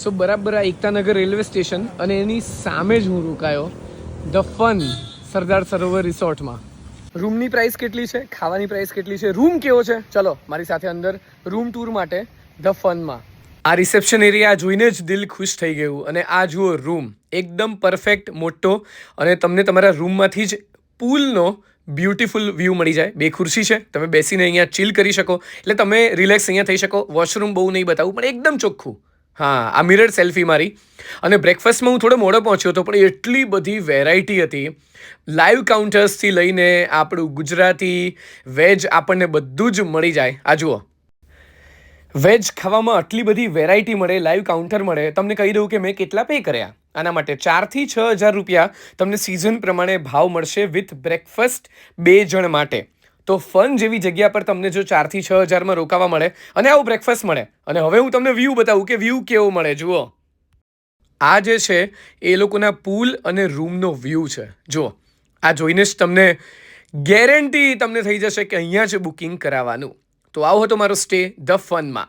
સો બરાબર આ Ektanagar railway station અને એની સામે જ હું રોકાયો ધ ફન સરદાર સરોવર રિસોર્ટમાં. રૂમની પ્રાઇસ કેટલી છે, ખાવાની પ્રાઇસ કેટલી છે, રૂમ કેવો છે, ચલો મારી સાથે અંદર રૂમ ટૂર માટે ધ ફનમાં. આ રિસેપ્શન એરિયા જોઈને જ દિલ ખુશ થઈ ગયું. અને આ જુઓ રૂમ એકદમ પરફેક્ટ મોટો અને તમને તમારા રૂમમાંથી જ પૂલનો બ્યુટીફુલ વ્યૂ મળી જાય. 2 ખુરશી છે, તમે બેસીને અહીંયા ચીલ કરી શકો, એટલે તમે રિલેક્સ અહીંયા થઈ શકો. વોશરૂમ બહુ નહીં બતાવું પણ એકદમ ચોખ્ખું. હા, આ મિરર સેલ્ફી મારી. અને બ્રેકફાસ્ટમાં હું થોડો મોડો પહોંચ્યો હતો પણ એટલી બધી વેરાયટી હતી. લાઈવ કાઉન્ટર્સથી લઈને આપણું ગુજરાતી વેજ આપણને બધું જ મળી જાય. આ જુઓ વેજ ખાવામાં આટલી બધી વેરાયટી મળે, લાઈવ કાઉન્ટર મળે. તમને કહી દઉં કે મેં કેટલા પે કર્યા આના માટે. 4,000 થી 6,000 રૂપિયા તમને સિઝન પ્રમાણે ભાવ મળશે વિથ બ્રેકફાસ્ટ 2 જણ માટે. તો ફન જેવી જગ્યા પર તમને જો 4,000 થી 6,000માં રોકાવા મળે અને આવું બ્રેકફાસ્ટ મળે. અને હવે હું તમને વ્યૂ બતાવું કે વ્યૂ કેવો મળે. જુઓ આ જે છે એ લોકોના પૂલ અને રૂમનો વ્યૂ છે. જુઓ આ જોઈને જ તમને ગેરંટી તમને થઈ જશે કે અહીંયા જ બુકિંગ કરાવવાનું. તો આવો હતો મારો સ્ટે ધ ફનમાં.